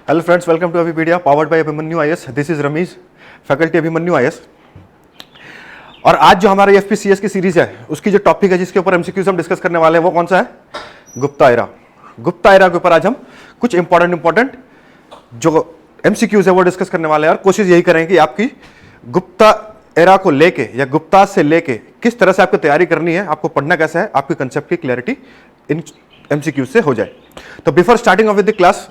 Hello friends, welcome to Abhipedia powered by Abhimanyu IAS. This is Ramiz, faculty Abhimanyu IAS. और आज जो हमारा एफपीसीएस की सीरीज है उसकी जो टॉपिक है जिसके ऊपर एमसीक्यूज हम डिस्कस करने वाले हैं वो कौन सा है? गुप्ता एरा। गुप्ता एरा के ऊपर आज हम कुछ इंपॉर्टेंट जो एमसीक्यूज है वो डिस्कस करने वाले हैं और कोशिश यही करें कि आपकी गुप्ता एरा को लेके या गुप्ता से लेके किस तरह से आपको तैयारी करनी है, आपको पढ़ना कैसा है, आपकी कंसेप्ट की क्लैरिटी इन एमसीक्यूज से हो जाए। तो before starting of with the class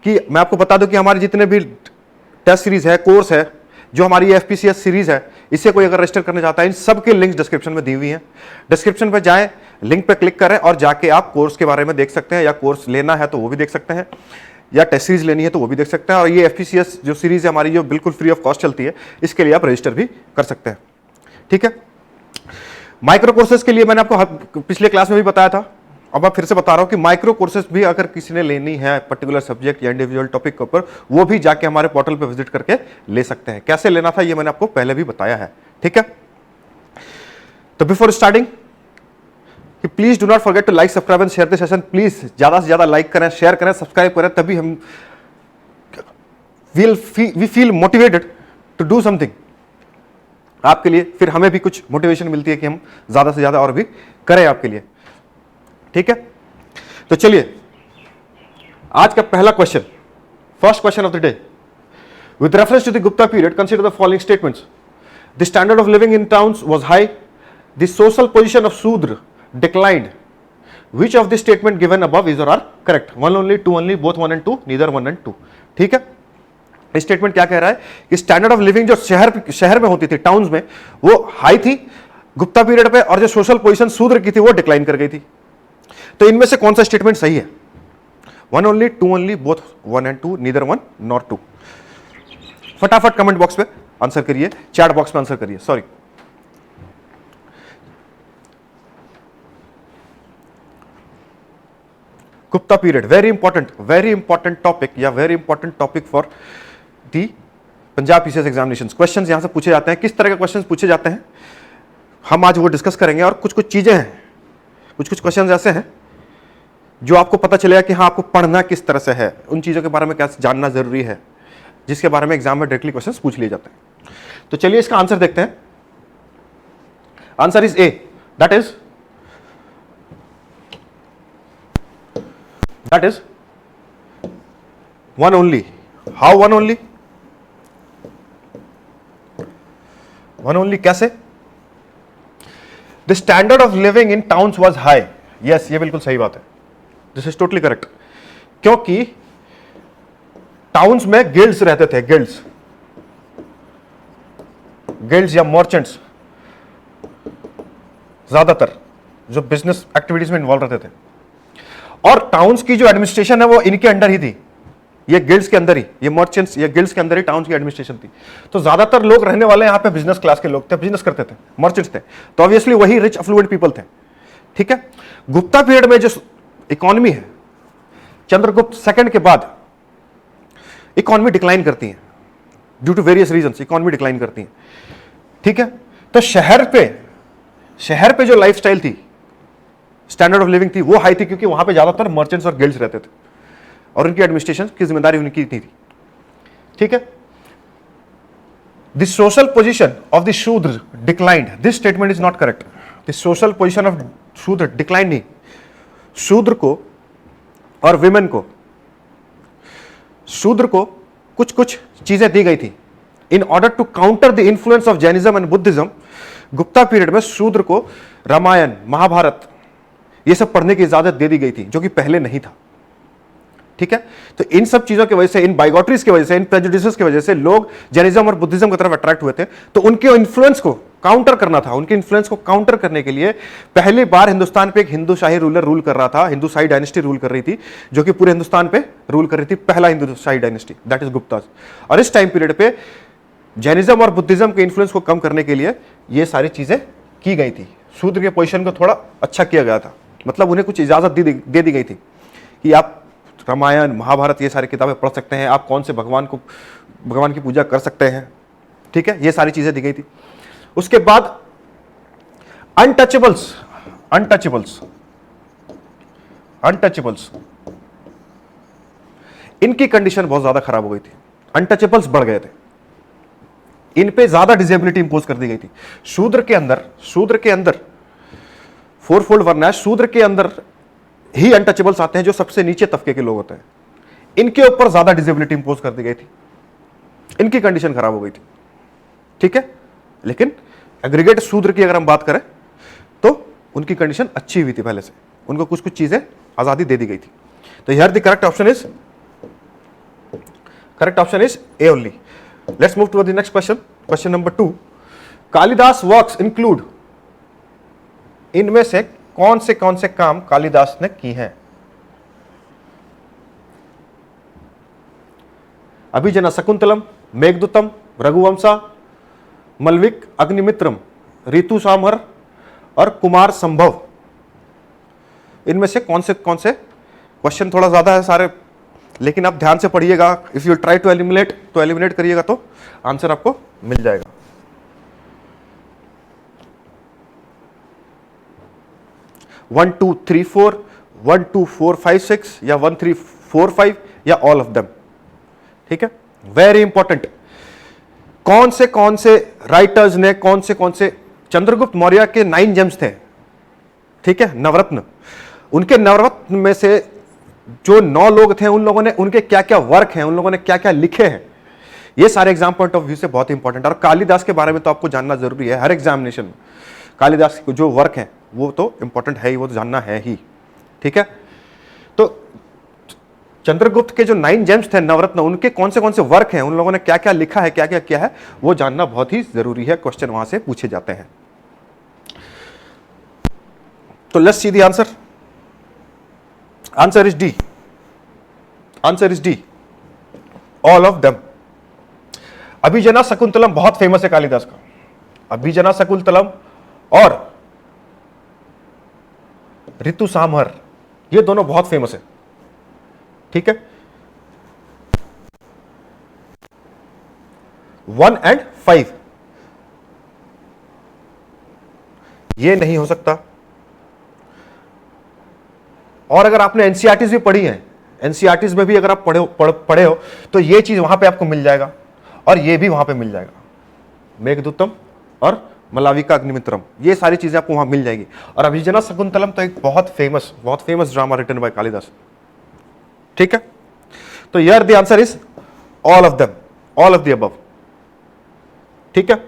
कि मैं आपको बता दूं कि हमारे जितने भी टेस्ट सीरीज है, कोर्स है, जो हमारी एफपीसीएस सीरीज है, इसे कोई अगर रजिस्टर करना चाहता है, इन सब के लिंक्स डिस्क्रिप्शन में दी हुई हैं। डिस्क्रिप्शन पे जाएं, लिंक पे क्लिक करें और जाके आप कोर्स के बारे में देख सकते हैं, या कोर्स लेना है तो वो भी देख सकते हैं, या टेस्ट सीरीज लेनी है तो वो भी देख सकते हैं। और ये एफपीसीएस जो सीरीज है हमारी, जो बिल्कुल फ्री ऑफ कॉस्ट चलती है, इसके लिए आप रजिस्टर भी कर सकते हैं। ठीक है। माइक्रो कोर्सेज के लिए मैंने आपको पिछले क्लास में भी बताया था, अब मैं फिर से बता रहा हूं कि माइक्रो कोर्सेज भी अगर किसी ने लेनी है पर्टिकुलर सब्जेक्ट या इंडिविजुअल टॉपिक के ऊपर, वो भी जाके हमारे पोर्टल पे विजिट करके ले सकते हैं। कैसे लेना था ये मैंने आपको पहले भी बताया है। ठीक है। तो before starting please do not forget to like, subscribe and share the session. Please ज्यादा से ज्यादा लाइक करें, शेयर करें, सब्सक्राइब करें, तभी हम we feel motivated to do something आपके लिए। फिर हमें भी कुछ मोटिवेशन मिलती है कि हम ज्यादा से ज्यादा और भी करें आपके लिए। ठीक है। तो चलिए आज का पहला question, first question of the day. With reference to the Gupta period consider the following statements. The standard of living in towns was high, the social position of Shudra declined. Which of the statement given above is or are correct? One only, two only, both one and two, neither one and two. ठीक है। Statement क्या कह रहा है कि standard of living जो शहर में होती थी, टाउन्स में, वो हाई थी गुप्ता पीरियड पे, और जो सोशल पोजीशन शूद्र की थी वो डिक्लाइन कर गई थी। तो इनमें से कौन सा स्टेटमेंट सही है? One only, two only, both one and two, neither one nor two. फटाफट कमेंट बॉक्स पे आंसर करिए, चैट बॉक्स में आंसर करिए। Sorry, Gupta period very important topic, या very important topic for the Punjab PCS examinations. Questions यहां से पूछे जाते हैं। किस तरह के क्वेश्चंस पूछे जाते हैं हम आज वो डिस्कस करेंगे। और कुछ चीजें हैं, कुछ क्वेश्चंस ऐसे हैं जो आपको पता चलेगा कि हाँ, आपको पढ़ना किस तरह से है, उन चीजों के बारे में क्या जानना जरूरी है, जिसके बारे में एग्जाम में डायरेक्टली क्वेश्चंस पूछ लिए जाते हैं। तो चलिए इसका आंसर देखते हैं। Answer is A, that is one only. How one only? One only कैसे? The standard of living in towns was high. Yes, ये बिल्कुल सही बात है, दिस इज टोटली करेक्ट। क्योंकि टाउन्स में गिल्ड्स रहते थे, गिल्ड्स या मर्चेंट्स ज्यादातर जो बिजनेस एक्टिविटीज में इन्वॉल्व रहते थे, और टाउन्स की जो एडमिनिस्ट्रेशन है वो इनके अंडर ही थी, ये गिल्ड्स के अंदर ही, ये मर्चेंट्स या गिल्ड्स के अंदर ही टाउन्स की एडमिनिस्ट्रेशन थी। तो ज्यादातर लोग रहने वाले यहाँ पे बिजनेस क्लास के लोग थे, बिजनेस करते थे, मर्चेंट्स थे, तो ऑब्वियसली वही रिच अफ्लुएंट पीपल थे। ठीक है। गुप्ता पीरियड में जो इकोनॉमी है, चंद्रगुप्त सेकंड के बाद इकोनॉमी डिक्लाइन करती है, due to various reasons economy decline करती है। ठीक है। तो शहर पे जो लाइफस्टाइल थी, स्टैंडर्ड ऑफ लिविंग थी, वो हाई थी, क्योंकि वहां पे ज्यादातर मर्चेंट्स और गिल्ड्स रहते थे और उनकी एडमिनिस्ट्रेशन की जिम्मेदारी उनकी थी। ठीक है। The social position of the Shudra declined, this statement is not correct. The social position of Shudra declined नहीं, शूद्र को और विमेन को, शूद्र को कुछ चीजें दी गई थी in order to counter the influence of Jainism and Buddhism. Gupta period में शूद्र को रामायण, महाभारत, ये सब पढ़ने की इजाजत दे दी गई थी, जो कि पहले नहीं था। ठीक है। तो इन सब चीजों की वजह से, इन बाइगॉटरीज की वजह से, इन प्रेजुडिसेस की वजह से लोग जैनिज्म और बुद्धिज्म की तरफ अट्रैक्ट हुए थे। तो उनके इन्फ्लुएंस को काउंटर करना था, उनके इन्फ्लुएंस को काउंटर करने के लिए पहली बार हिंदुस्तान पे एक हिंदू शाही रूलर रूल कर रहा था, हिंदू शाही डायनेस्टी रूल कर रही थी, जो कि पूरे हिंदुस्तान पे रूल कर रही थी, पहला हिंदू शाही डायनेस्टी, दैट इज गुप्तास। और इस टाइम पीरियड पे जैनिज्म और बुद्धिज्म के इन्फ्लुएंस को कम करने के लिए ये सारी चीजें की गई थी। शूद्र के पोजीशन को थोड़ा अच्छा किया गया था, मतलब उन्हें कुछ इजाजत दे दी गई थी कि आप रामायण, महाभारत, ये सारी किताबें पढ़ सकते हैं, आप कौन से भगवान की पूजा कर सकते हैं। ठीक है। ये सारी चीजें दी गई थी। उसके बाद अनटचेबल्स इनकी कंडीशन बहुत ज्यादा खराब हो गई थी, अनटचेबल्स बढ़ गए थे, इन पे ज्यादा डिजेबिलिटी इंपोज कर दी गई थी। शूद्र के अंदर फोरफोल्ड वर्ण है, शूद्र के अंदर ही अनटचेबल्स आते हैं जो सबसे नीचे तबके के लोग होते हैं, इनके ऊपर ज्यादा डिजेबिलिटी इंपोज कर दी गई थी, इनकी कंडीशन खराब हो गई थी। ठीक है, लेकिन एग्रीगेट शूद्र की अगर हम बात करें तो उनकी कंडीशन अच्छी हुई थी, पहले से उनको कुछ कुछ चीजें आजादी दे दी गई थी। तो here the correct option is A only. Let's move to the next question number 2। Kalidas works include, इनमें से कौन से काम कालिदास ने की हैं? अभिजना शकुंतलम, मेघदूतम, रघुवंशा, मलविक अग्निमित्रम, ऋतु सांभर और कुमार संभव। इनमें से कौन से क्वेश्चन थोड़ा ज्यादा है सारे, लेकिन आप ध्यान से पढ़िएगा। If you try to eliminate करिएगा तो आंसर आपको मिल जाएगा। वन टू थ्री फोर, 1 2 4 5 6 या 1 3 4 5 या ऑल ऑफ देम। ठीक है, वेरी इंपॉर्टेंट। कौन से राइटर्स ने कौन से चंद्रगुप्त मौर्य के 9 जेम्स थे, ठीक है, नवरत्न, उनके नवरत्न में से जो 9 लोग थे, उन लोगों ने उनके क्या क्या वर्क हैं, उन लोगों ने क्या क्या लिखे हैं, ये सारे एग्जाम पॉइंट ऑफ व्यू से बहुत इंपॉर्टेंट है। और कालिदास के बारे में तो आपको जानना जरूरी है, हर एग्जामिनेशन में कालिदास के जो वर्क हैं वो तो इंपॉर्टेंट है ही, वो तो जानना है ही। ठीक है, तो चंद्रगुप्त के जो 9 जेम्स थे नवरत्न, उनके कौन से वर्क हैं, उन लोगों ने क्या क्या लिखा है, क्या क्या किया है, वो जानना बहुत ही जरूरी है। क्वेश्चन वहां से पूछे जाते हैं। तो let's see the answer. Answer is D, all of them. Abhijnana Shakuntalam बहुत फेमस है कालिदास का, अभिजना शकुंतलम और ऋतु सांभर, ये दोनों बहुत फेमस है। ठीक है, 1 और 5 ये नहीं हो सकता। और अगर आपने एनसीईआरटीज भी पढ़ी है, एनसीईआरटीज में भी अगर आप पढ़े हो तो ये चीज वहां पे आपको मिल जाएगा और ये भी वहां पे मिल जाएगा। मेघदूतम और मलाविका अग्निमित्रम, ये सारी चीजें आपको वहां मिल जाएगी। और अभिजना शकुंतलम तो एक बहुत famous drama written by Kalidas. ठीक है, तो here the answer is all of them, all of the above. ठीक है,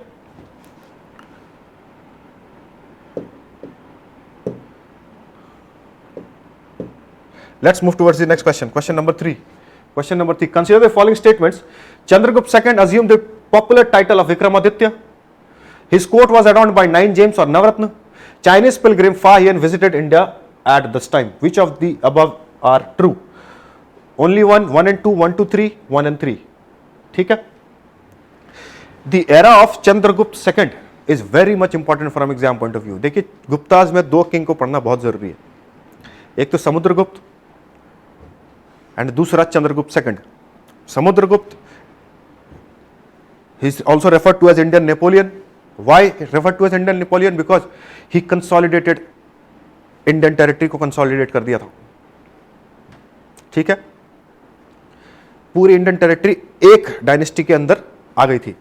let's move towards the next question number 3। Consider the following statements. Chandragupta second assumed the popular title of Vikramaditya. His court was adorned by 9 gems or Navaratna. Chinese pilgrim Fa Hien visited India at this time. Which of the above are true? Only 1 and 2, 1 2 3, 1 and 3. ठीक है, The era of Chandragupta second is very much important from exam point of view. देखिए, गुप्ताज में 2 king को पढ़ना बहुत जरूरी है, एक तो समुद्रगुप्त एंड दूसरा Chandragupta second. Samudragupta he is also referred to as Indian Napoleon. Why referred to as Indian Napoleon? Because he consolidated Indian territory को consolidate कर दिया था। ठीक है, पूरी इंडियन टेरिटरी एक डायनेस्टी के अंदर आ गई थी।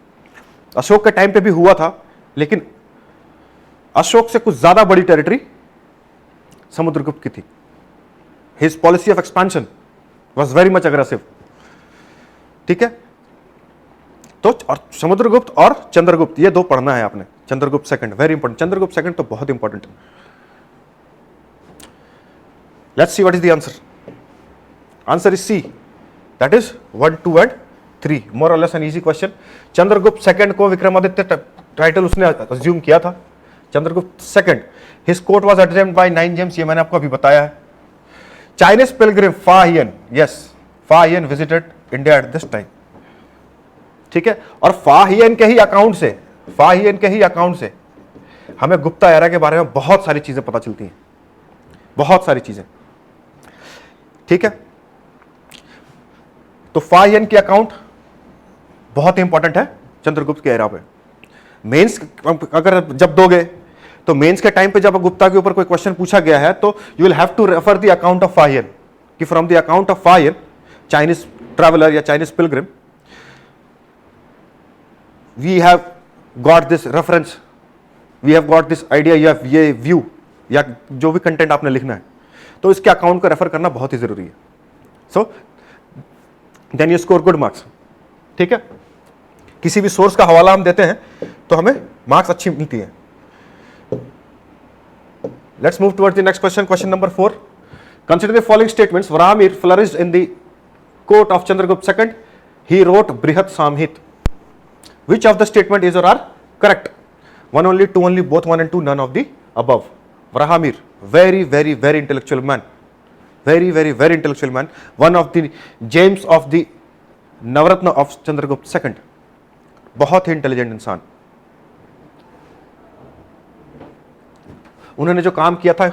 अशोक के टाइम पे भी हुआ था, लेकिन अशोक से कुछ ज्यादा बड़ी टेरिटरी समुद्रगुप्त की थी। His policy of expansion was very much aggressive. ठीक है, तो और समुद्रगुप्त और चंद्रगुप्त ये 2 पढ़ना है आपने। Chandragupta second very important, Chandragupta second तो बहुत इंपॉर्टेंट है। Let's see what is the answer. Answer is C, that is 1 2 and 3, more or less an easy question. Chandragupta second को विक्रमादित्य टाइटल उसने अज्यूम किया था। Chandragupta second, his court was adorned by 9 gems, ये मैंने आपको अभी बताया है। चाइनीज पिलग्रिम फा Hien, yes, Fa Hien visited India at this time. ठीक है, और फा हियन के ही अकाउंट से हमें गुप्ता एरा के बारे में बहुत सारी चीजें पता चलती हैं, बहुत सारी चीजें। ठीक है, तो फा हियन के अकाउंट बहुत इंपॉर्टेंट है चंद्रगुप्त के एरा पे। मेंस अगर जब दोगे तो मेंस के टाइम पे जब गुप्ता के ऊपर कोई क्वेश्चन पूछा गया है तो you will have to refer the account of Fa Hien, कि from the account of Fa Hien Chinese traveler या Chinese pilgrim, we have got this reference, we have got this idea या ये view या जो भी content आपने लिखना है, तो इसके अकाउंट को रेफर करना बहुत ही जरूरी है. So then you score good marks. ठीक है, किसी भी सोर्स का हवाला हम देते हैं तो हमें मार्क्स अच्छी मिलती है. Let's move towards the next question. Question number 4. Consider the following statements. Varahamihira flourished in the court of Chandragupta II. He wrote Brihat सामहित. Which of the statement is or are correct? One only, two only, both one and two, none of the above. Varahamihir, very, very, very intellectual man. Very, very, very intellectual man. One of the James of the Navaratna of Chandragupta II. बहुत ही intelligent इंसान. उन्होंने जो काम किया था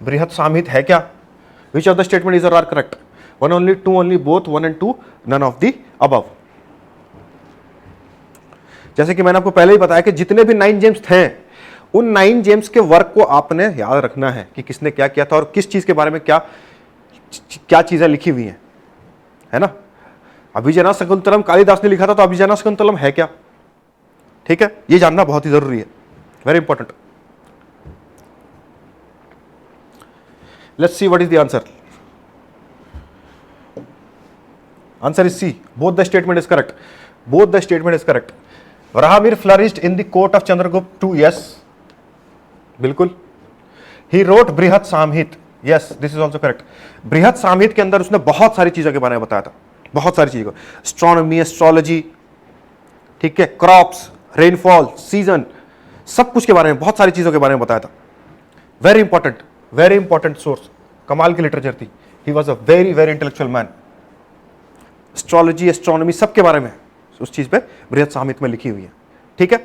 बृहत सामहित है क्या? Which of the statement is or are correct? One only, two only, both one and two, none of the above. जैसे कि मैंने आपको पहले ही बताया कि जितने भी 9 जेम्स थे, उन 9 जेम्स के वर्क को आपने याद रखना है कि किसने क्या किया था और किस चीज के बारे में क्या चीजें लिखी हुई हैं, है ना. अभिजना शकुंतलम कालिदास ने लिखा था, तो अभिजना शकुंतलम है क्या? ठीक है, ये जानना बहुत ही जरूरी है, very important. Let's see what is the answer. Answer is C. Both the statement is correct. Both the statement is correct. Varahamihira flourished in the court of Chandragupta II. Yes, बिल्कुल. He wrote Brihat Samhita. Yes, this is also correct. Brihat Samhita के अंदर उसने बहुत सारी चीजों के बारे में बताया था, बहुत सारी चीजों को. एस्ट्रोनॉमी, एस्ट्रोलॉजी, ठीक है, क्रॉप्स, रेनफॉल, सीजन, सब कुछ के बारे में, बहुत सारी चीजों के बारे में बताया था. Very important source. कमाल की लिटरेचर थी. He was a very, very intellectual man. Astrology, astronomy, सब के बारे में उस चीज पे बृहत सामहित में लिखी हुई है. ठीक है,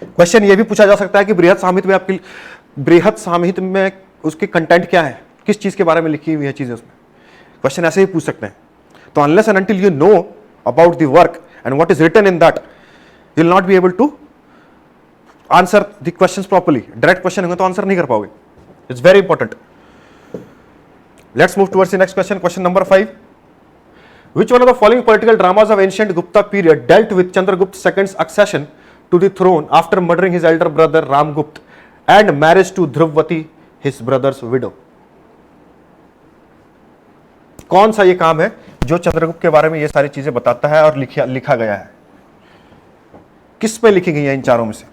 क्वेश्चन ये भी पूछा जा सकता है कि बृहत सामहित में उसके कंटेंट क्या है, किस चीज के बारे में लिखी हुई है चीजें उसमें. क्वेश्चन ऐसे ही पूछ सकते हैं. तो unless and until you know about the work and what is written in that, you will not be able to answer the questions properly. Direct question होंगे तो आंसर नहीं कर पाओगे. It's very important. Let's move towards the next question. Question number 5. Which one of the following political dramas of ancient Gupta period dealt with Chandragupta II's accession to the throne after murdering his elder brother Ramgupta and marriage to Dhruvvati, his brother's widow? कौन सा ये काम है जो चंद्रगुप्त के बारे में ये सारी चीजें बताता है और लिखा गया है? किस पे लिखी गई है इन चारों में से?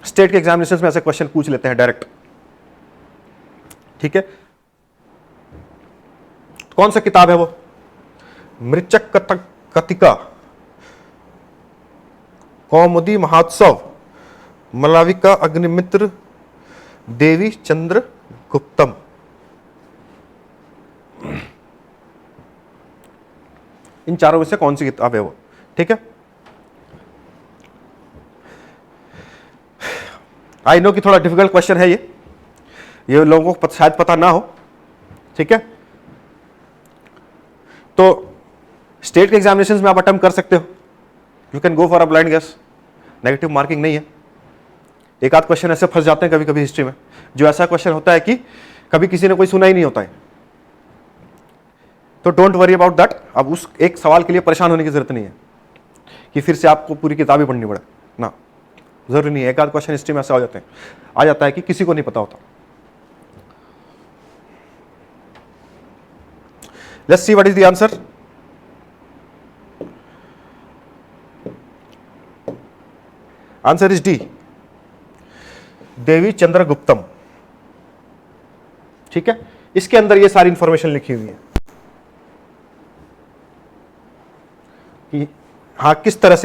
स्टेट के एग्जामिनेशंस में ऐसे क्वेश्चन पूछ लेते हैं डायरेक्ट. ठीक है, कौन सा किताब है वो? मृचक कथिका, कौमुदी महोत्सव, मलाविका अग्निमित्र, देवी चंद्रगुप्तम. इन चारों में से कौन सी किताब है वो? ठीक है, आई नो कि थोड़ा डिफिकल्ट क्वेश्चन है ये लोगों को शायद पता ना हो. ठीक है, तो स्टेट के एग्जामिनेशंस में आप अटेम्प्ट कर सकते हो. You can go for a blind guess. Negative marking नहीं है. एक आध क्वेश्चन ऐसे फंस जाते हैं कभी कभी हिस्ट्री में, जो ऐसा क्वेश्चन होता है कि कभी किसी ने कोई सुना ही नहीं होता है. तो डोंट वरी अबाउट दैट. अब उस एक सवाल के लिए परेशान होने की जरूरत नहीं है कि फिर से आपको पूरी किताब ही पढ़नी पड़े ना. जरूरी नहीं है. एक आध क्वेश्चन हिस्ट्री में ऐसे आ जाता है कि किसी को नहीं पता होता. Let's see what is the answer. Answer is D. देवी चंद्रगुप्तम. ठीक है, इसके अंदर ये सारी इंफॉर्मेशन लिखी हुई है कि हाँ किस तरह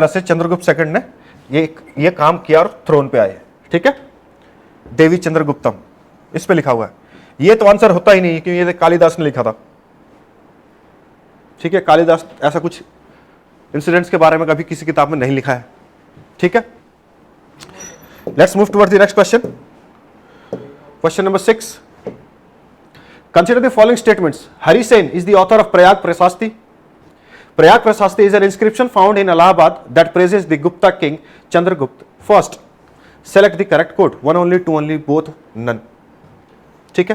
से चंद्रगुप्त II ने ये काम किया और थ्रोन पे आए. ठीक है, देवी चंद्रगुप्तम इस पे लिखा हुआ है. ये तो आंसर होता ही नहीं क्योंकि ये कालिदास ने लिखा था. ठीक है, कालिदास ऐसा कुछ इंसिडेंट्स के बारे में कभी किसी किताब में नहीं लिखा है. ठीक है, let's move towards the next question. Question number 6. Consider the following statements. Harisena is the author of Prayag Prashasti. Prayag Prashasti is an inscription found in Allahabad that praises the Gupta king Chandragupta first. Select the correct code. One only, two only, both, none. ठीक है,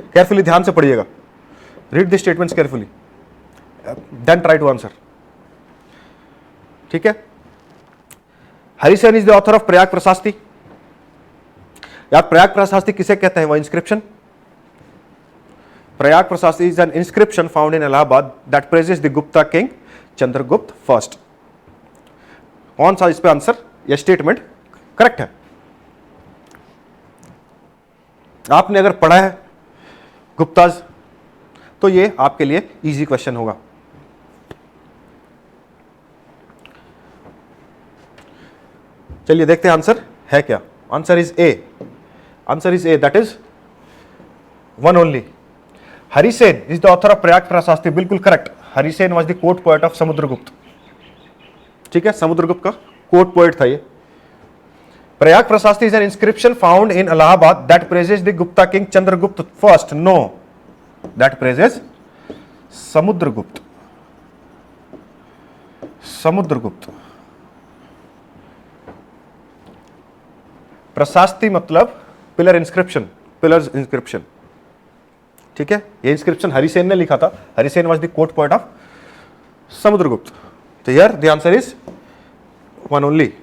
carefully ध्यान से पढ़िएगा, read the statements carefully, then try to answer. ठीक है, Harisena is the author of Prayag Prashasti. यार प्रयाग प्रशास्ति किसे कहते हैं? वो inscription, Prayag Prashasti is an inscription found in Allahabad that praises the Gupta king Chandragupta first. कौन सा इस पे आंसर, यह स्टेटमेंट करेक्ट है। आपने अगर पढ़ा है गुप्ताज तो ये आपके लिए इजी क्वेश्चन होगा। चलिए देखते हैं आंसर है क्या। Answer is A, answer is A, that is one only. Harisena is the author of Prayag Prashasti, बिल्कुल correct. Harisena was the court poet of Samudragupta. ठीक है, समुद्रगुप्त का कोर्ट पोएट था ये। Prayag Prashasti is an inscription found in Allahabad that praises the Gupta king Chandragupta first. No, that praises Samudragupta, Samudragupta. Prashasti मतलब pillar inscription, pillars inscription. ठीक है, ये इंस्क्रिप्शन हरिसेन ने लिखा था। Harisena was the court poet of Samudragupta. तो here the answer is one only.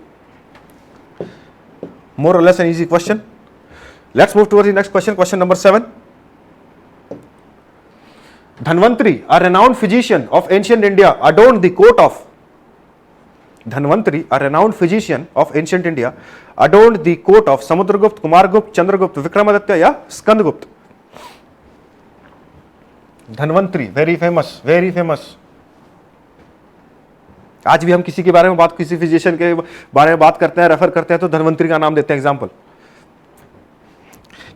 More or less an easy question. Let's move towards the next question, question number 7। Dhanvantari, a renowned physician of ancient India, adorned the court of Dhanvantari, a renowned physician of ancient India, adorned the court of Samudragupta, Kumargupta, Chandragupta, Vikramaditya या Skandagupta. Dhanvantari, very famous, very famous. आज भी हम किसी के बारे में बात, किसी फिजिशियन के बारे में बात करते हैं, रेफर करते हैं तो धन्वंतरी का नाम देते हैं, एग्जाम्पल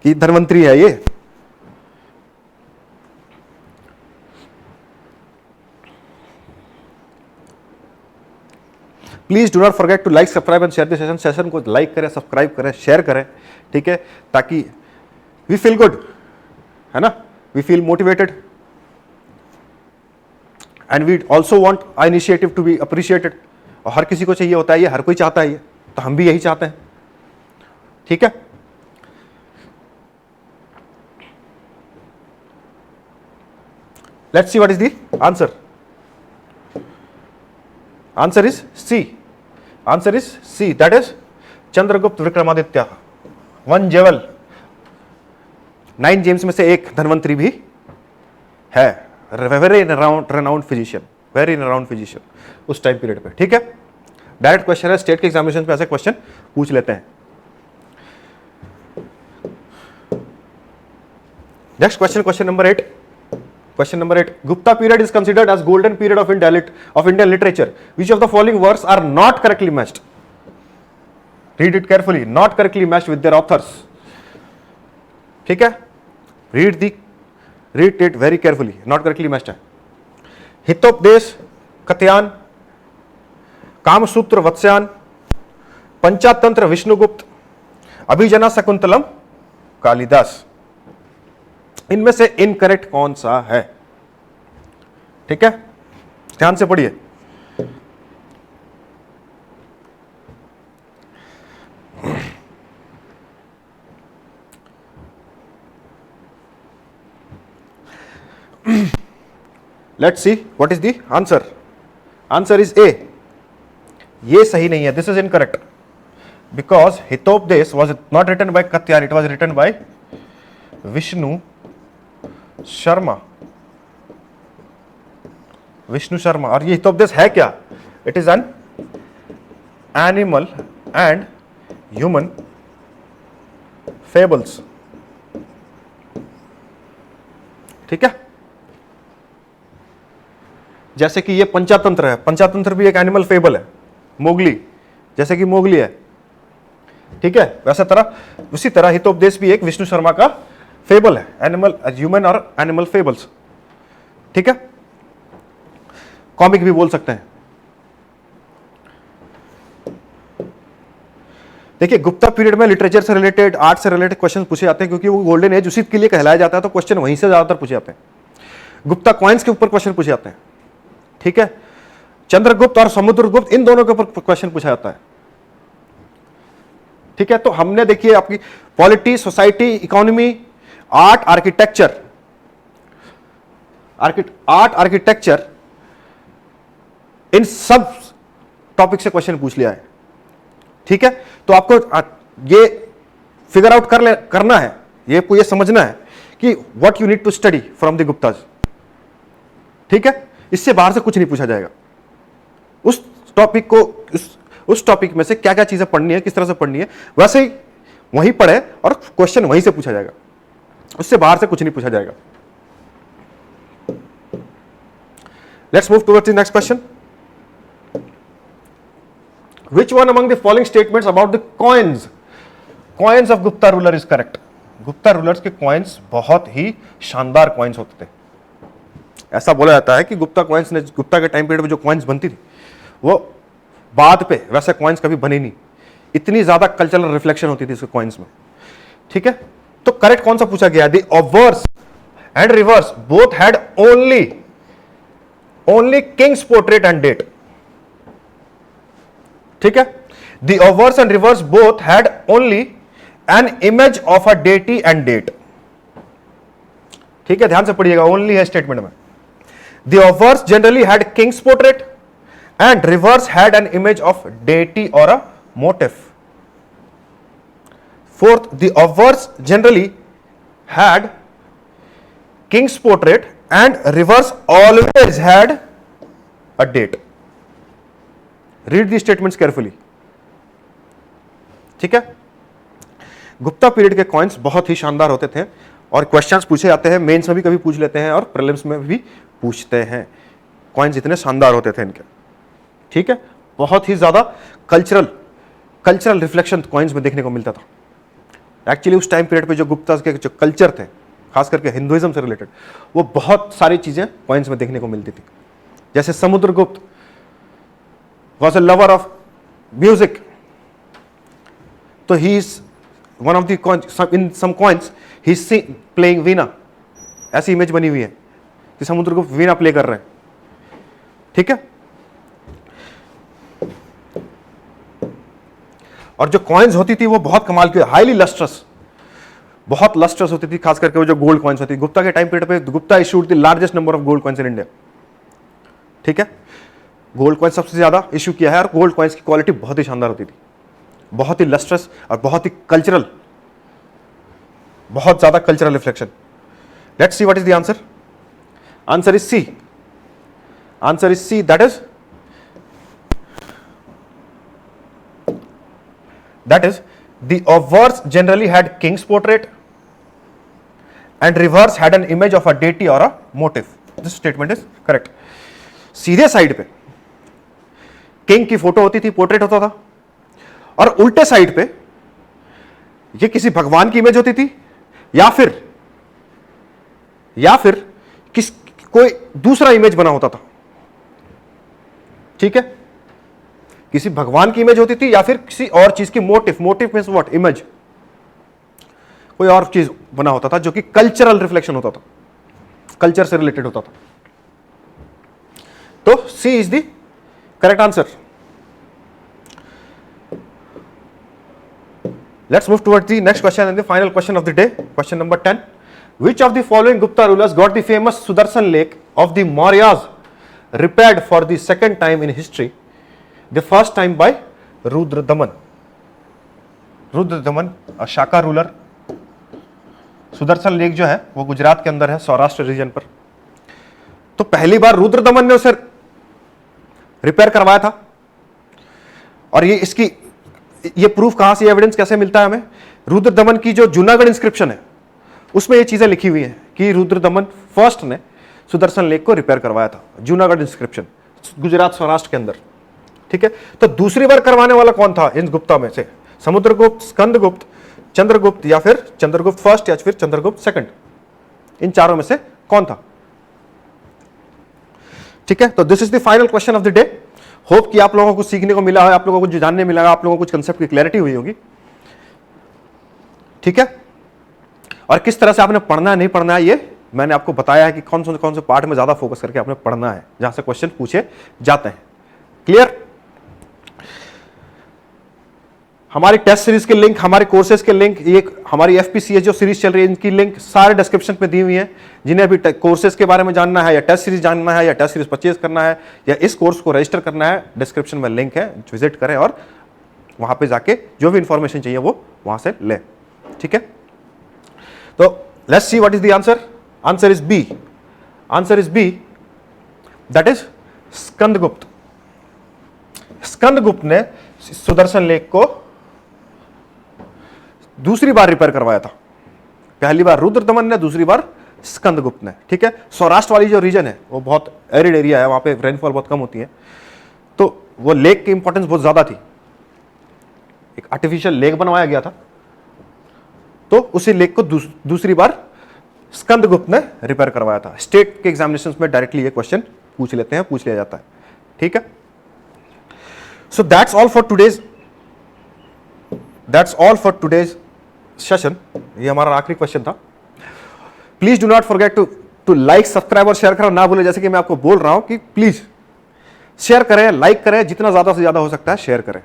कि धन्वंतरी है ये। Please do not forget to like, subscribe and share the session. Session को लाइक करें, सब्सक्राइब करें, शेयर करें। ठीक है, ताकि वी फील गुड, है ना, we feel motivated and we also want our initiative to be appreciated. और हर किसी को चाहिए होता है ये, हर कोई चाहता है ये, तो हम भी यही चाहते हैं। ठीक है, let's see what is the answer. Answer is C, answer is C, that is Chandragupta Vikramaditya. 1 jewel, 9 James में से एक धन्वंतरी भी है। Very renowned physician, very renowned physician उस टाइम पीरियड पे। ठीक है, डायरेक्ट क्वेश्चन है, स्टेट के एग्जामिनेशन पे ऐसे क्वेश्चन पूछ लेते हैं। Next question, question number 8। Question number 8. Gupta period is considered as golden period of Indian literature. Which of the following works are not correctly matched? Read it carefully. Not correctly matched with their authors. ठीक है? Read it very carefully. Not correctly matched है. हितोपदेश कत्यायन, कामसूत्र वत्स्यायन, पंचातंत्र विष्णुगुप्त, अभिजना शकुंतलम कालिदास। इनमें से incorrect कौन सा है? ठीक है, ध्यान से पढ़िए। Let's see what is the answer. Answer is A. ये सही नहीं है, this is incorrect, because Hitopadesha was not written by Katyayan, it was written by Vishnu Sharma, Vishnu Sharma. और ये हितोपदेश है क्या? It is an animal and human fables. ठीक है, जैसे कि ये पंचातंत्र है, पंचातंत्र भी एक एनिमल फेबल है, मोगली, जैसे कि मोगली है। ठीक है, वैसे तरह उसी तरह हितोपदेश भी एक विष्णु शर्मा का फेबल है, एनिमल, ह्यूमन और एनिमल फेबल्स। ठीक है, कॉमिक भी बोल सकते हैं। देखिए, गुप्ता पीरियड में लिटरेचर से रिलेटेड, आर्ट से रिलेटेड क्वेश्चन पूछे जाते हैं, क्योंकि वो गोल्डन एज उसी के लिए कहलाया जाता है, तो क्वेश्चन वहीं से ज्यादातर पूछे जाते हैं। गुप्ता कॉइन्स के ऊपर क्वेश्चन पूछे जाते हैं। ठीक है, चंद्रगुप्त और समुद्रगुप्त, इन दोनों के ऊपर क्वेश्चन पूछा जाता है। ठीक है, तो हमने देखिए आपकी polity, society, economy, art architecture इन सब टॉपिक से क्वेश्चन पूछ लिया है। ठीक है, तो आपको ये फिगर आउट करना है, ये समझना है कि what you need to study from the Guptas. ठीक है, इससे बाहर से कुछ नहीं पूछा जाएगा। उस टॉपिक में से क्या क्या चीजें पढ़नी है, किस तरह से पढ़नी है, वैसे ही वहीं पढ़े और क्वेश्चन वहीं से पूछा जाएगा, उससे बाहर से कुछ नहीं पूछा जाएगा। Let's move towards the next question. Which one among the following statements about the coins of Gupta ruler is correct? Gupta rulers के कॉइन्स बहुत ही शानदार कॉइन्स होते थे। ऐसा बोला जाता है कि गुप्ता के टाइम पीरियड में जो कॉइन्स बनती थी वो बाद पे वैसे कॉइन्स कभी बने नहीं, इतनी ज्यादा कल्चरल रिफ्लेक्शन होती थी इसके कॉइन्स में। ठीक है, तो करेक्ट कौन सा पूछा गया? The obverse and reverse both had only king's portrait and date. ठीक है, the obverse and reverse both had only an image of a deity and date. ठीक है, ध्यान से पढ़िएगा, ओनली है स्टेटमेंट में। The obverse generally had king's portrait and reverse had an image of deity or a motive. Fourth, the obverse generally had king's portrait and reverse always had a date. Read the statements carefully. ठीक है, Gupta period के coins बहुत ही शानदार होते थे और questions पूछे जाते हैं, मेंस में भी कभी पूछ लेते हैं और प्रीलिम्स में भी पूछते हैं। कॉइन्स इतने शानदार होते थे इनके। ठीक है, बहुत ही ज्यादा कल्चरल रिफ्लेक्शन कॉइन्स में देखने को मिलता था। एक्चुअली उस टाइम पीरियड पे जो गुप्ता के जो कल्चर थे, खास करके हिंदुइज्म से रिलेटेड, वो बहुत सारी चीजें कॉइन्स में देखने को मिलती थी। जैसे Samudragupta was a lover of music, so he is one of the coins, in some coins he is playing वीणा। ऐसी इमेज बनी हुई है कि समुद्रगुप्त वीणा प्ले कर रहे हैं। ठीक है, और जो कॉइन्स होती थी वो बहुत कमाल की, हाईली लस्ट्रस, बहुत लस्ट्रस होती थी, खास करके वो जो गोल्ड कॉइन्स होती थी। गुप्ता के टाइम पीरियड पे Gupta issued the largest number of gold coins in India. ठीक है, गोल्ड कॉइन सबसे ज्यादा इशू किया है और गोल्ड कॉइन्स की क्वालिटी बहुत ही शानदार होती थी, बहुत ही लस्ट्रस और बहुत ही कल्चरल, बहुत ज्यादा cultural reflection. Let's see what is the answer. Answer is C. Answer is C, that is the obverse generally had king's portrait and reverse had an image of a deity or a motive. This statement is correct. सीधे side पे king की photo होती थी, portrait होता था, और उल्टे side पे ये किसी भगवान की इमेज होती थी या फिर कोई दूसरा इमेज बना होता था। ठीक है, किसी भगवान की इमेज होती थी या फिर किसी और चीज की मोटिव मींस व्हाट, इमेज, कोई और चीज बना होता था जो कि कल्चरल रिफ्लेक्शन होता था, कल्चर से रिलेटेड होता था। तो C is the correct answer. Let's move towards the next question and the final question of the day. Question number 10. Which of the following Gupta rulers got the famous Sudarshan Lake of the Mauryas repaired for the second time in history? The first time by Rudradaman. Rudradaman Shaka ruler. Sudarshan lake जो है वो गुजरात के अंदर है, Saurashtra reason पर। तो पहली बार रुद्रदमन ने उसे रिपेयर करवाया था। और ये प्रूफ कहां से, एविडेंस कैसे मिलता है हमें? रुद्रदमन की जो जूनागढ़ इंस्क्रिप्शन है उसमें ये चीजें लिखी हुई है कि रुद्रदमन फर्स्ट ने सुदर्शन लेक को रिपेयर करवाया था। जूनागढ़ इंस्क्रिप्शन, गुजरात सौराष्ट्र के अंदर। ठीक है, तो दूसरी बार करवाने वाला कौन था इन गुप्ता में से? समुद्रगुप्त, स्कंदगुप्त, चंद्रगुप्त या फिर चंद्रगुप्त फर्स्ट या फिर चंद्रगुप्त सेकंड, इन चारों में से कौन था? ठीक है, तो this is the final question of the day. Hope कि आप लोगों को सीखने को मिला है, आप लोगों को जो जानने मिला है, आप लोगों को कुछ कंसेप्ट की क्लैरिटी हुई होगी। ठीक है, और किस तरह से आपने पढ़ना है नहीं पढ़ना है ये मैंने आपको बताया है कि कौन से पार्ट में ज्यादा फोकस करके आपने पढ़ना है, जहां से क्वेश्चन पूछे जाते हैं। क्लियर? हमारी टेस्ट सीरीज के लिंक, हमारे कोर्सेज के लिंक, ये हमारी एफपीसीएस जो सीरीज चल रही है इनकी लिंक सारे डिस्क्रिप्शन में दी हुई है। जिन्हें अभी कोर्सेज के बारे में जानना है या टेस्ट सीरीज जानना है या टेस्ट सीरीज परचेज करना है या इस कोर्स को रजिस्टर करना है, डिस्क्रिप्शन में लिंक है, विजिट करें और वहां पे जाके जो भी इंफॉर्मेशन चाहिए वो वहां से लें। ठीक है, तो let's see what is the answer. Answer is B. Answer is B, that is Skandagupta. Skandagupta ने सुदर्शन लेक को दूसरी बार रिपेयर करवाया था। पहली बार रुद्रदमन ने, दूसरी बार स्कंदगुप्त ने। ठीक है, सौराष्ट्र वाली जो रीजन है वो बहुत एरिड एरिया है, वहां पे रेनफॉल बहुत कम होती है, तो वो लेक की इंपॉर्टेंस बहुत ज्यादा थी। एक आर्टिफिशियल लेक बनवाया गया था, तो उसी लेक को दूसरी बार स्कंदगुप्त ने रिपेयर करवाया था। स्टेट के एग्जामिनेशंस में डायरेक्टली ये क्वेश्चन पूछ लेते हैं, पूछ लिया जाता है। ठीक है, so that's all for today's session. ये हमारा आखिरी क्वेश्चन था। Please do not forget to like, subscribe और शेयर करना ना भूलें। जैसे कि मैं आपको बोल रहा हूं कि प्लीज शेयर करें, लाइक करें, जितना ज्यादा से ज्यादा हो सकता है शेयर करें,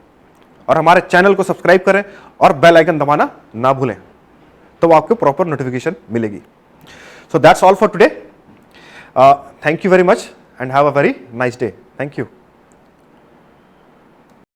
और हमारे चैनल को सब्सक्राइब करें और बेल आइकन दबाना ना भूलें, तो आपको प्रॉपर नोटिफिकेशन मिलेगी। सो that's all for today. Thank you very much and have a very nice day. Thank you.